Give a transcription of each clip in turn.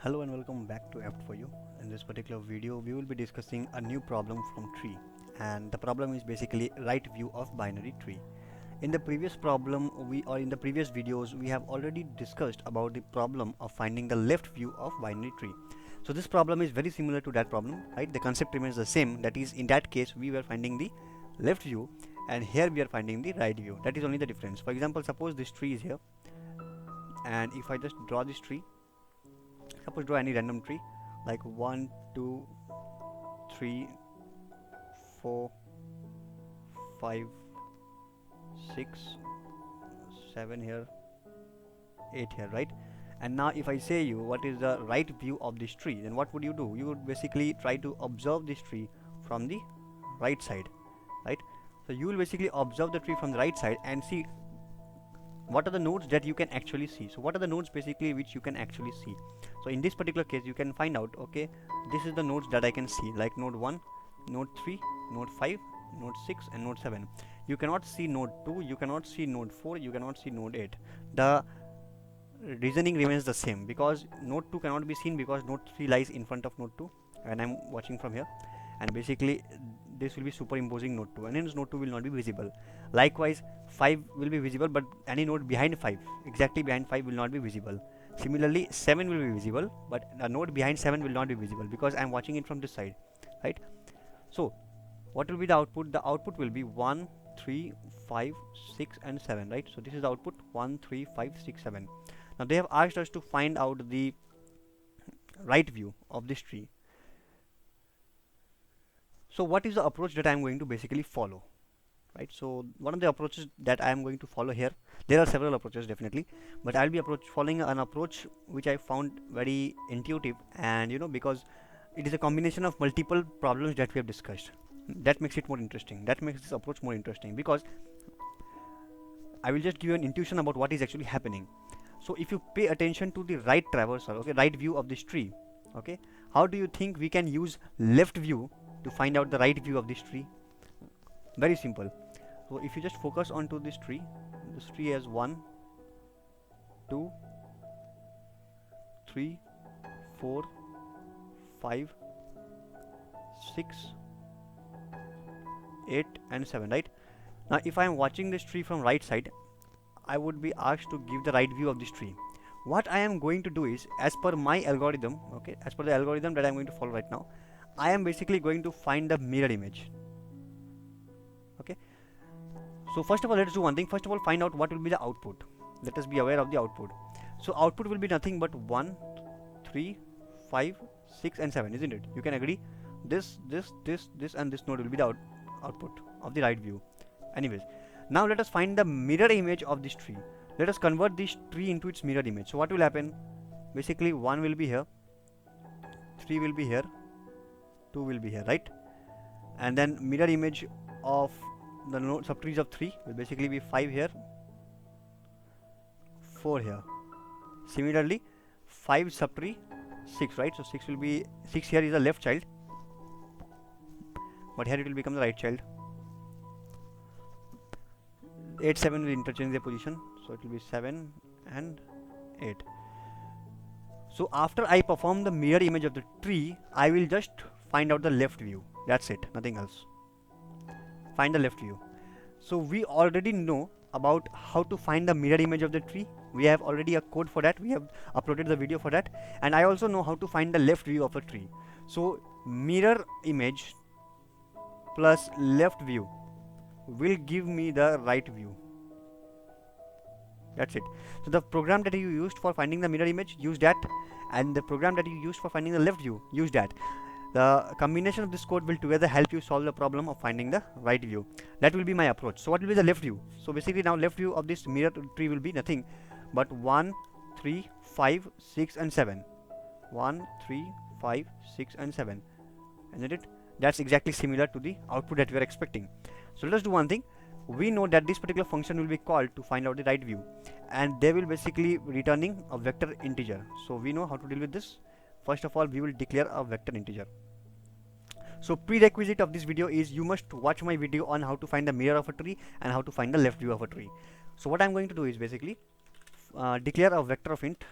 Hello and welcome back to Apt for You. In this particular video, we will be discussing a new problem from tree, and the problem is basically right view of binary tree. In the previous problem, in the previous videos, we have already discussed about the problem of finding the left view of binary tree. So this problem is very similar to that problem, right? The concept remains the same. That is, in that case, we were finding the left view, and here we are finding the right view. That is only the difference. For example, suppose this tree is here, and if I just draw this tree, suppose draw any random tree like 1 2 3 4 5 6 7 here, 8 here, right? And now if I say you what is the right view of this tree, then what would you do? You would basically try to observe this tree from the right side, right? So you will basically observe the tree from the right side and see what are the nodes that you can actually see. So what are the nodes basically which you can actually see? So in this particular case you can find out, okay, this is the nodes that I can see, like node 1, node 3, node 5, node 6 and node 7. You cannot see node 2, you cannot see node 4, you cannot see node 8. The reasoning remains the same, because node 2 cannot be seen because node 3 lies in front of node 2 and I'm watching from here, and basically this will be superimposing node 2, and hence node 2 will not be visible. Likewise 5 will be visible, but any node behind 5, exactly behind 5, will not be visible. Similarly 7 will be visible, but a node behind 7 will not be visible because I am watching it from this side, right? So what will be the output? The output will be 1 3 5 6 and 7, right? So this is the output, 1 3 5 6 7. Now they have asked us to find out the right view of this tree. So what is the approach that I am going to basically follow, right? So one of the approaches that I am going to follow here, there are several approaches definitely, but I'll be following an approach which I found very intuitive, and because it is a combination of multiple problems that we have discussed. That makes it more interesting. That makes this approach more interesting, because I will just give you an intuition about what is actually happening. So if you pay attention to the right traversal, okay, right view of this tree, okay, how do you think we can use left view to find out the right view of this tree? Very simple. So if you just focus onto this tree has 1 2 3 4 5 6 8 and 7, right? Now if I am watching this tree from right side, I would be asked to give the right view of this tree. What I am going to do is, as per my algorithm, okay, as per the algorithm that I am going to follow right now, I am basically going to find the mirror image. Okay, so first of all, let's do one thing. First of all, find out what will be the output. Let us be aware of the output. So output will be nothing but 1 3 5 6 and 7, isn't it? You can agree this and this node will be the output of the right view. Anyways, now let us find the mirror image of this tree. Let us convert this tree into its mirror image. So what will happen? Basically 1 will be here, 3 will be here, 2 will be here, right? And then mirror image of the node subtrees of 3 will basically be 5 here, 4 here. Similarly 5 subtree 6, right? So 6 will be 6 here is the left child, but here it will become the right child. 8 7 will interchange their position, so it will be 7 and 8. So after I perform the mirror image of the tree, I will just find out the left view. That's it, nothing else. Find the left view. So we already know about how to find the mirror image of the tree. We have already a code for that. We have uploaded the video for that, and I also know how to find the left view of a tree. So mirror image plus left view will give me the right view. That's it. So the program that you used for finding the mirror image, use that, and the program that you used for finding the left view, use that. The combination of this code will together help you solve the problem of finding the right view. That will be my approach. So what will be the left view? So basically now left view of this mirror tree will be nothing but 1 3 5 6 and 7. 1 3 5 6 and 7, isn't it? That's exactly similar to the output that we are expecting. So let us do one thing. We know that this particular function will be called to find out the right view, and they will basically returning a vector integer. So we know how to deal with this. First of all, we will declare a vector integer. So prerequisite of this video is you must watch my video on how to find the mirror of a tree and how to find the left view of a tree. So what I'm going to do is basically declare a vector of int,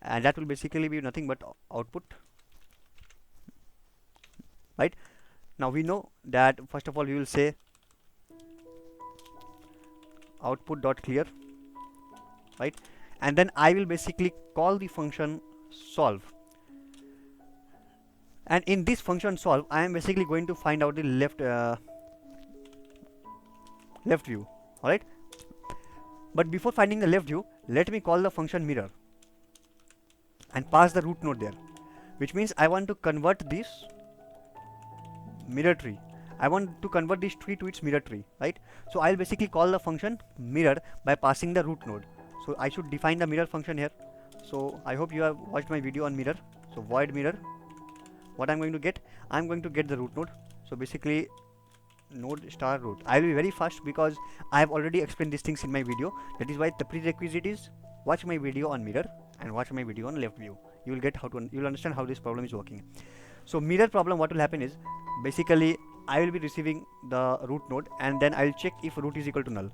and that will basically be nothing but output, right? Now we know that first of all we will say output dot clear, right? And then I will basically call the function solve, and in this function solve I am basically going to find out the left view. All right, but before finding the left view, let me call the function mirror and pass the root node there, which means I want to convert this mirror tree. I want to convert this tree to its mirror tree, right? So I'll basically call the function mirror by passing the root node. So I should define the mirror function here. So I hope you have watched my video on mirror. So void mirror, what I'm going to get? I'm going to get the root node. So basically node star root. I will be very fast because I have already explained these things in my video. That is why the prerequisite is watch my video on mirror and watch my video on left view. You will get you will understand how this problem is working. So mirror problem, what will happen is basically I will be receiving the root node and then I'll check if root is equal to null.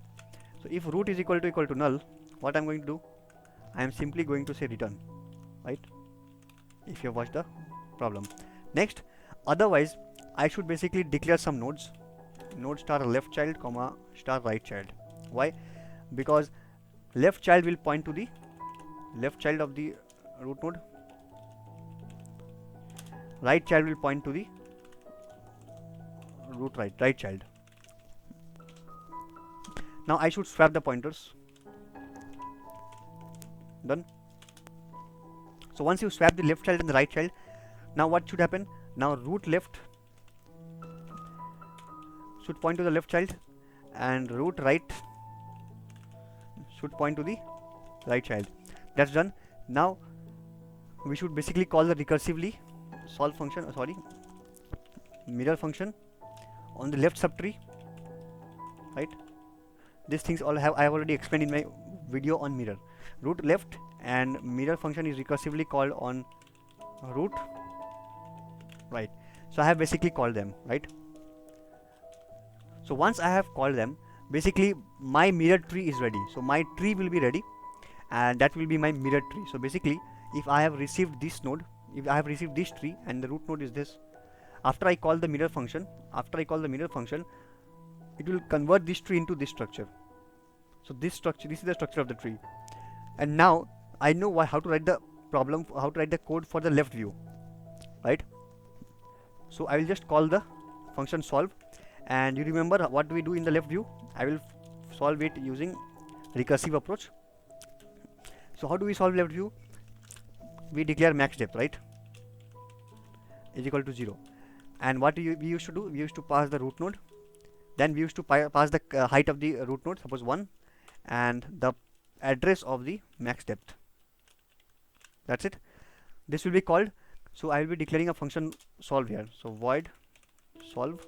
So if root is equal to null, what I'm going to do? I am simply going to say return, right? If you have watched the problem. Next, otherwise I should basically declare some nodes. Node star left child comma star right child. Why? Because left child will point to the left child of the root node, right child will point to the root right child. Now I should swap the pointers. Done. So once you swap the left child and the right child, now what should happen? Now root left should point to the left child and root right should point to the right child. That's done. Now we should basically call the recursively solve function, mirror function on the left subtree, right? These things all I have already explained in my video on mirror. Root left and mirror function is recursively called on root right. So I have basically called them, right? So once I have called them, basically my mirror tree is ready. So my tree will be ready and that will be my mirror tree. So basically if I have received this node, if I have received this tree and the root node is this, after I call the mirror function, it will convert this tree into this structure. So this is the structure of the tree. And now I know how to write the code for the left view, right? So I will just call the function solve, and you remember what do we do in the left view? I will solve it using recursive approach. So how do we solve left view? We declare max depth, right, is equal to 0. And what we used to do? We used to pass the root node, then we used to pass the height of the root node, suppose 1, and the address of the max depth. That's it. This will be called. So I will be declaring a function solve here. So void solve.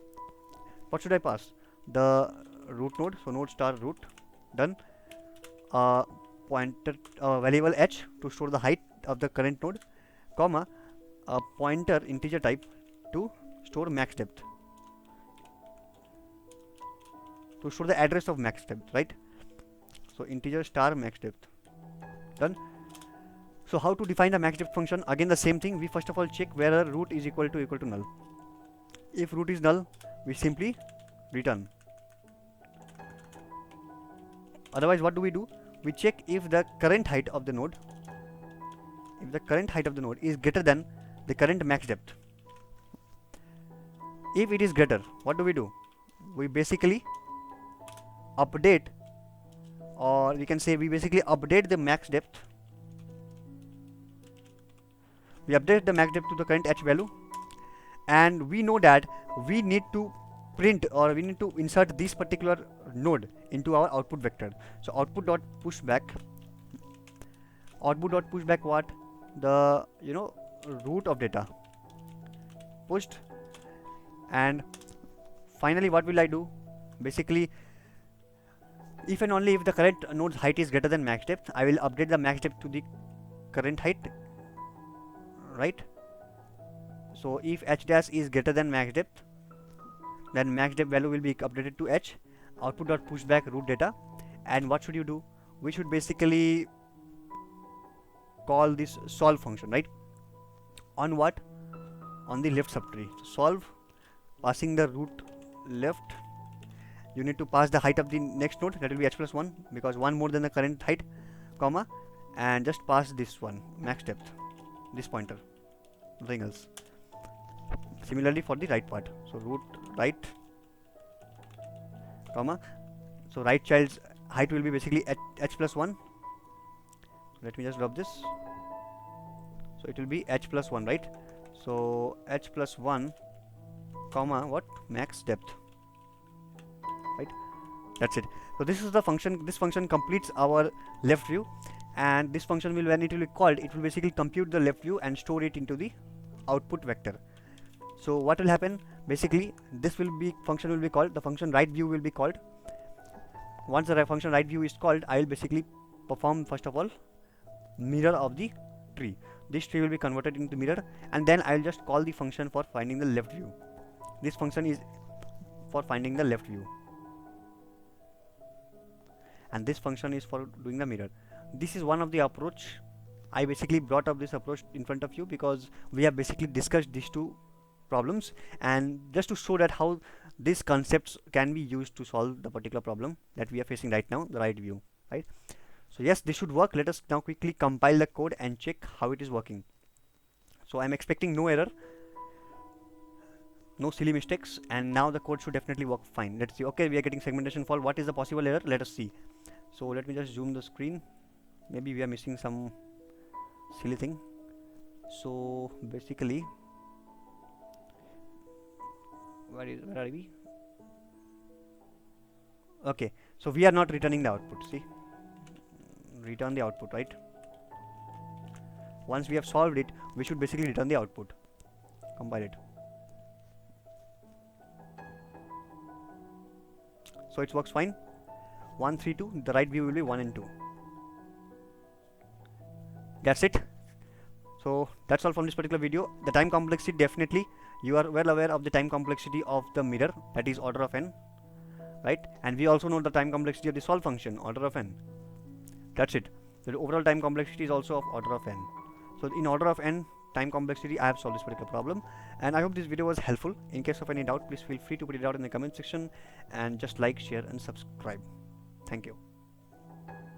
What should I pass? The root node. So node star root. Done. Pointer variable h to store the height of the current node, comma a pointer integer type to store max depth, to store the address of max depth, right? So integer star max depth. Done. So how to define the max depth function? Again the same thing. We first of all check whether root is equal to null. If root is null, we simply return. Otherwise what do? We check if the current height of the node, is greater than the current max depth. If it is greater, what do? We basically update, or we can say we basically update the max depth. We update the max depth to the current h value, and we know that we need to print, or we need to insert this particular node into our output vector. So output dot push back what? The root of data pushed, and finally what will I do? Basically if and only if the current node's height is greater than max depth, I will update the max depth to the current height, right? So if h dash is greater than max depth, then max depth value will be updated to h. Output dot push back root data. And what should you do? We should basically call this solve function, right? On what? On the left subtree. So solve, passing the root left. You need to pass the height of the next node, that will be h plus 1 because 1 more than the current height, comma, and just pass this one, max depth, this pointer, nothing else. Similarly for the right part, so root right, comma, so right child's height will be basically h plus 1. Let me just drop this, so it will be h plus 1, right? So h plus 1, comma, what, max depth, right? That's it. So this is the function. This function completes our left view, and this function will, when it will be called, it will basically compute the left view and store it into the output vector. So what will happen? Basically, this will be function will be called. The function right view will be called. Once the function right view is called, I will basically perform first of all mirror of the tree. This tree will be converted into mirror, and then I will just call the function for finding the left view. This function is for finding the left view, and this function is for doing the mirror. This is one of the approach. I basically brought up this approach in front of you because we have basically discussed these two problems, and just to show that how these concepts can be used to solve the particular problem that we are facing right now, the right view, right? So yes, this should work. Let us now quickly compile the code and check how it is working. So I'm expecting no error, no silly mistakes, and now the code should definitely work fine. Let's see. Okay, we are getting segmentation fault. What is the possible error? Let us see. So let me just zoom the screen. Maybe we are missing some silly thing. So basically, where are we? Okay, so we are not returning the output. See, return the output, right? Once we have solved it, we should basically return the output. Compile it. So it works fine. 1, 3, 2. The right view will be 1 and 2. That's it. So that's all from this particular video. The time complexity, definitely you are well aware of the time complexity of the mirror, that is order of n, right? And we also know the time complexity of the solve function, order of n. That's it. So the overall time complexity is also of order of n. So in order of n time complexity, I have solved this particular problem, and I hope this video was helpful. In case of any doubt, please feel free to put it out in the comment section, and just like, share and subscribe. Thank you.